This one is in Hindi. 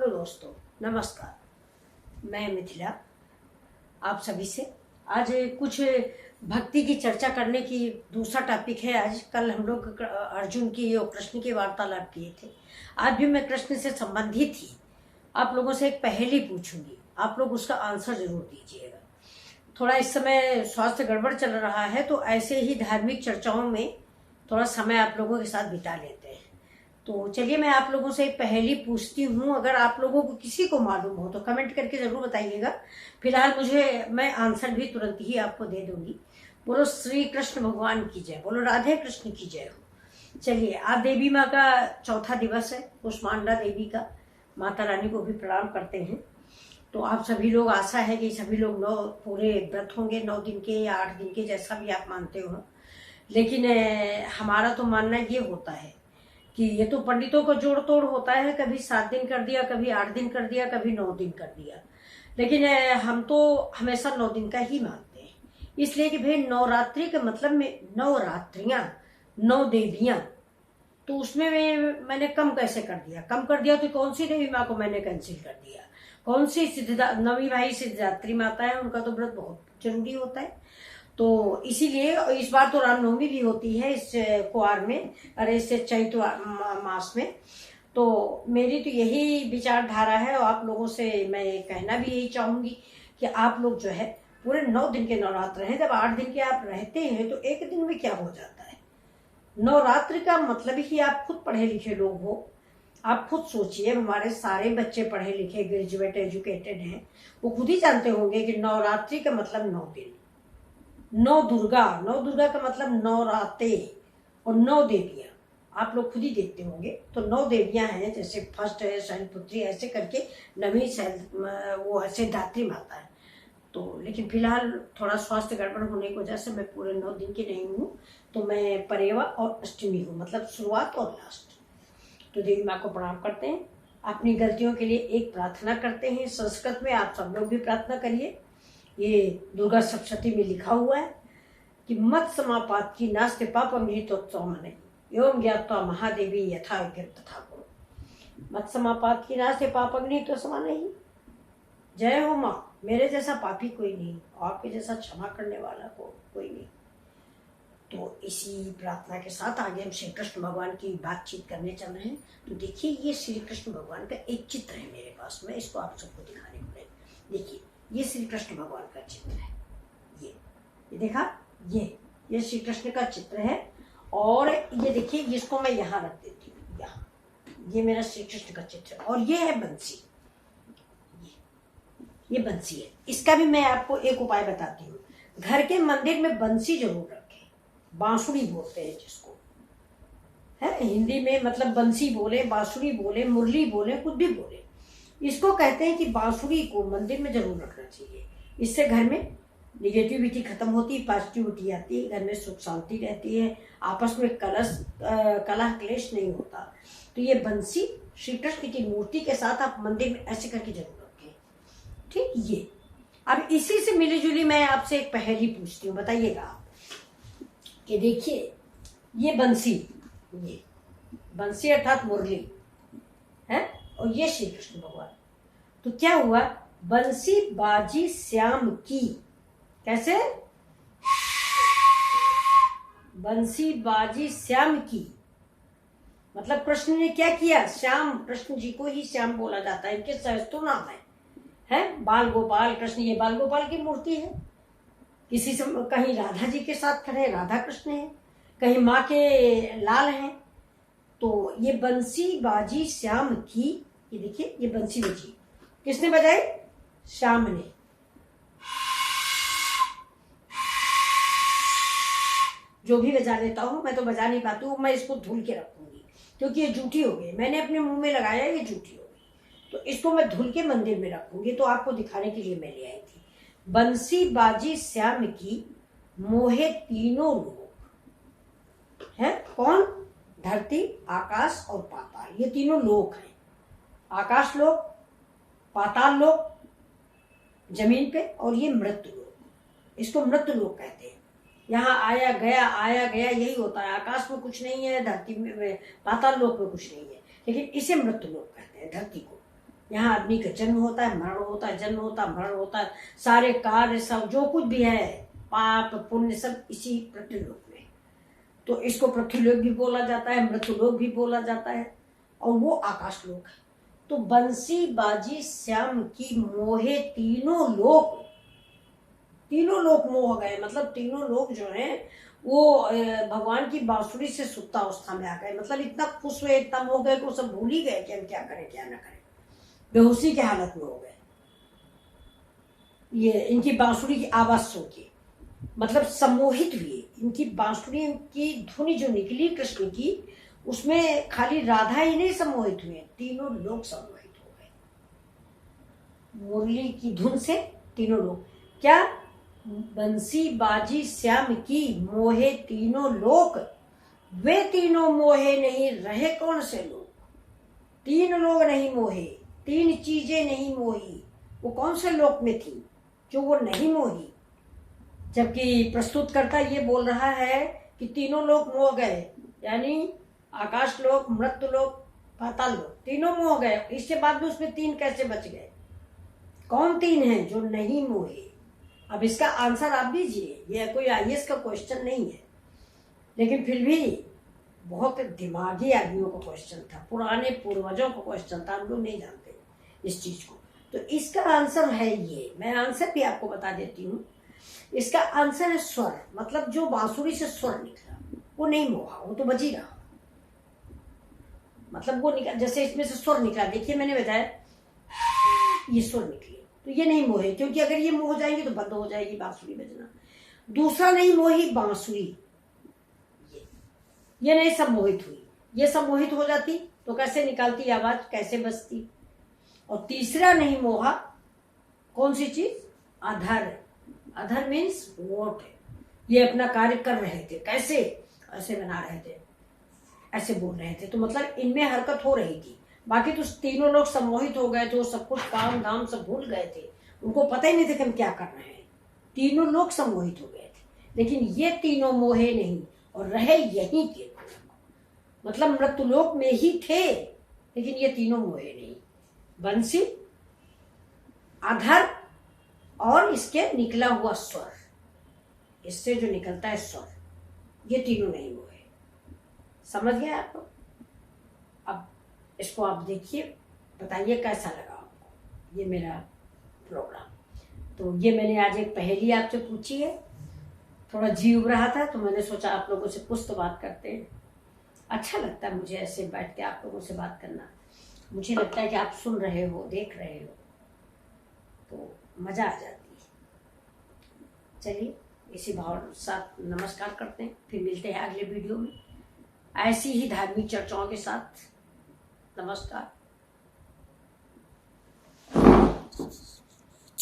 हेलो दोस्तों, नमस्कार। मैं मिथिला आप सभी से आज कुछ भक्ति की चर्चा करने की दूसरा टॉपिक है। आज कल हम लोग अर्जुन की और कृष्ण की वार्तालाप किए थे। आज भी मैं कृष्ण से संबंधित ही आप लोगों से एक पहेली पूछूंगी, आप लोग उसका आंसर जरूर दीजिएगा। थोड़ा इस समय स्वास्थ्य गड़बड़ चल रहा है, तो ऐसे ही धार्मिक चर्चाओं में थोड़ा समय आप लोगों के साथ बिता लेते हैं। तो चलिए मैं आप लोगों से एक पहेली पूछती हूँ। अगर आप लोगों को किसी को मालूम हो तो कमेंट करके जरूर बताइएगा। फिलहाल मैं आंसर भी तुरंत ही आपको दे दूंगी। बोलो श्री कृष्ण भगवान की जय, बोलो राधे कृष्ण की जय हो। चलिए, आज देवी माँ का चौथा दिवस है, कुष्मांडा देवी का। माता रानी को भी प्रणाम करते हैं। तो आप सभी लोग, आशा है कि सभी लोग पूरे व्रत होंगे, 9 दिन के या 8 दिन के, जैसा भी आप मानते हो। लेकिन हमारा तो मानना ये होता है कि ये तो पंडितों का जोड़ तोड़ होता है, कभी 7 दिन कर दिया, कभी 8 दिन कर दिया, कभी 9 दिन कर दिया। लेकिन हम तो हमेशा 9 दिन का ही मानते हैं, इसलिए कि भाई नवरात्रि का मतलब में नवरात्रियां, 9 देवियां। तो उसमें मैंने कम कैसे कर दिया? कम कर दिया तो कौन सी देवी माँ को मैंने कैंसिल कर दिया? कौन सी नवी भाई सिद्धिदात्री माता है, उनका तो व्रत बहुत जरूरी होता है। तो इसीलिए इस बार तो रामनवमी भी होती है इस कुआर में, अरे इस चैत्र मास में। तो मेरी तो यही विचारधारा है और आप लोगों से मैं कहना भी यही चाहूंगी कि आप लोग जो है पूरे 9 दिन के नवरात्र हैं। जब 8 दिन के आप रहते हैं तो एक दिन में क्या हो जाता है? नवरात्र का मतलब ही, आप खुद पढ़े लिखे लोग हो, आप खुद सोचिए। हमारे सारे बच्चे पढ़े लिखे, ग्रेजुएट, एजुकेटेड हैं, वो खुद ही जानते होंगे कि नवरात्रि का मतलब 9 दिन। 9 दुर्गा, 9 दुर्गा का मतलब 9 रातें और 9 देवियां। आप लोग खुद ही देखते होंगे। तो 9 देवियां हैं, जैसे फर्स्ट है शैलपुत्री, ऐसे करके नवी वो सिद्धिदात्री माता है। तो लेकिन फिलहाल थोड़ा स्वास्थ्य गड़बड़ होने की वजह से मैं पूरे 9 दिन की नहीं हूँ। तो मैं परेवा और अष्टमी हूँ, मतलब शुरुआत और लास्ट। तो देवी माँ को प्रणाम करते हैं, अपनी गलतियों के लिए एक प्रार्थना करते हैं। संस्कृत में आप सब लोग भी प्रार्थना करिए। ये दुर्गा सप्तशती में लिखा हुआ है कि मत समापात की नास्ते पापम हितोत्सव मने एवं ज्ञात्वा महादेवी यथा तथा करो। मत समापात की नास्ते पापम हितोत्सव नहीं। जय हो माँ, मेरे जैसा पापी कोई नहीं, आपके जैसा क्षमा करने वाला कोई नहीं। तो इसी प्रार्थना के साथ आगे हम श्री कृष्ण भगवान की बातचीत करने चल रहे हैं। तो देखिए, ये श्री कृष्ण भगवान का एक चित्र है मेरे पास में, इसको आप सबको दिखाने को है। देखिए, ये श्री कृष्ण भगवान का चित्र है। ये देखा, ये श्री कृष्ण का चित्र है। और ये देखिए, इसको मैं यहाँ रख देती हूँ, यहाँ। ये मेरा श्री कृष्ण का चित्र है। और ये है बंसी, ये बंसी है। इसका भी मैं आपको एक उपाय बताती हूँ। घर के मंदिर में बंसी जरूर रखें। बांसुरी बोलते हैं जिसको, है हिंदी में, मतलब बंसी बोले, बांसुरी बोले, मुरली बोले, कुछ भी बोले, इसको कहते हैं कि बांसुरी को मंदिर में जरूर रखना चाहिए। इससे घर में निगेटिविटी खत्म होती है, पॉजिटिविटी आती है, घर में सुख शांति रहती है, आपस में कलह क्लेश नहीं होता। तो ये बंसी श्री कृष्ण की मूर्ति के साथ आप मंदिर में ऐसे करके जरूर रखें, ठीक। ये अब इसी से मिली जुली मैं आपसे एक पहेली पूछती हूँ, बताइएगा आप कि देखिए, ये बंसी अर्थात मुरली है, और ये श्री कृष्ण भगवान। तो क्या हुआ? बंसी बाजी श्याम की। कैसे? बंसी बाजी श्याम की मतलब कृष्ण ने क्या किया? श्याम, कृष्ण जी को ही श्याम बोला जाता है, इनके सहस्त्र नाम है बाल गोपाल कृष्ण। ये बाल गोपाल की मूर्ति है। किसी से कहीं राधा जी के साथ खड़े, राधा कृष्ण है, कहीं माँ के लाल हैं। तो ये बंसी बाजी श्याम की, ये देखिए, ये बंसी बजी किसने बजाई? श्याम ने। जो भी बजा लेता हूँ, मैं तो बजा नहीं पाती हूँ, मैं इसको धुल के रखूंगी क्योंकि ये जूठी हो गई। मैंने अपने मुंह में लगाया, ये जूठी हो गई, तो इसको मैं धुल के मंदिर में रखूंगी। तो आपको दिखाने के लिए मैं ले आई थी। बंसी बाजी श्याम की, मोहे तीनों लोक है। कौन? धरती, आकाश और पाताल, ये तीनों लोक हैं। आकाश लोक, पाताल लोक जमीन पे, और ये मृत्यु लोक, इसको मृत्यु लोक कहते हैं। यहाँ आया गया यही होता है। आकाश में कुछ नहीं है, धरती में, पाताल लोक में कुछ नहीं है, लेकिन इसे मृत्यु लोक कहते हैं, धरती को। यहाँ आदमी का जन्म होता है, मरण होता है, जन्म होता है, मरण होता है, सारे कार्य सब जो कुछ भी है, पाप पुण्य सब इसी पृथ्वीलोक में। तो इसको पृथ्वीलोक भी बोला जाता है, मृत्युलोक भी बोला जाता है, और वो आकाशलोक है। तो बंसी बाजी श्याम की मोहे तीनों लोक मोह गए। मतलब तीनों लोग जो हैं वो भगवान की बांसुरी से सुप्तावस्था में आ गए। मतलब इतना खुश हुए, इतना मोह गए कि वो सब भूल ही गए कि हम क्या करें क्या ना करें, बेहोशी के हालत में हो गए। ये इनकी बांसुरी की आवाज सुन के मतलब सम्मोहित हुए। इनकी बांसुरी की धुनी जो निकली कृष्ण की, उसमें खाली राधा ही नहीं सम्मोहित हुए, तीनों लोग सम्मोहित हो गए मुरली की धुन से। तीनों लोग क्या, बंसी बाजी श्याम की मोहे तीनों लोक, वे तीनों मोहे नहीं रहे कौन से लोग। तीन लोग नहीं मोहे, तीन चीजें नहीं मोही, वो कौन से लोक में थी जो वो नहीं मोही। जबकि प्रस्तुतकर्ता ये बोल रहा है कि तीनों लोग मोह गए, यानी आकाश लोक, मृत्यु लोक, पाताल लोक, तीनों मोह गए। इसके बाद भी उसमें तीन कैसे बच गए, कौन तीन हैं जो नहीं मोहे। अब इसका आंसर आप दीजिए, ये कोई आईएएस का क्वेश्चन नहीं है, लेकिन फिर भी बहुत दिमागी आदमियों का क्वेश्चन था, पुराने पूर्वजों का क्वेश्चन था, हम लोग नहीं जानते इस चीज को। तो इसका आंसर है ये, मैं आंसर भी आपको बता देती हूँ। इसका आंसर है स्वर। मतलब जो बांसुरी से स्वर निकला वो नहीं मोहा, वो तो बजी रहा। मतलब वो निकला, जैसे इसमें से स्वर निकला, देखिए मैंने बताया ये स्वर निकले, तो ये नहीं मोहे, क्योंकि अगर ये मोह जाएंगे तो बंद हो जाएगी बांसुरी बजना। दूसरा नहीं मोही बांसुरी, ये नहीं सम्मोहित हुई। ये सम्मोहित हो जाती तो कैसे निकालती आवाज, कैसे बजती। और तीसरा नहीं मोहा, कौन सी चीज, अधर। अधर मीन्स वोट। ये अपना कार्य कर रहे थे, कैसे, ऐसे बना रहे थे, ऐसे बोल रहे थे, तो मतलब इनमें हरकत हो रही थी। बाकी तो तीनों लोग सम्मोहित हो गए थे, वो सब कुछ काम धाम सब भूल गए थे, उनको पता ही नहीं था कि हम क्या कर रहे हैं। तीनों लोग सम्मोहित हो गए थे, लेकिन ये तीनों मोहे नहीं और रहे यहीं के। मतलब मृत्युलोक में ही थे, लेकिन ये तीनों मोहे नहीं। बंसी, अधर और इसके निकला हुआ स्वर, इससे जो निकलता है स्वर, ये तीनों नहीं मोहे। समझ गए आप लोग? अब इसको आप देखिए, बताइए कैसा लगा आपको ये मेरा प्रोग्राम। तो ये मैंने आज एक पहेली आपसे पूछी है, थोड़ा जी उब रहा था तो मैंने सोचा आप लोगों से कुछ तो बात करते हैं। अच्छा लगता है मुझे ऐसे बैठ के आप लोगों से बात करना। मुझे लगता है कि आप सुन रहे हो, देख रहे हो, तो मजा आ जाती है। चलिए इसी भाव के साथ नमस्कार करते हैं, फिर मिलते हैं अगले वीडियो में ऐसी ही धार्मिक चर्चाओं के साथ। नमस्कार।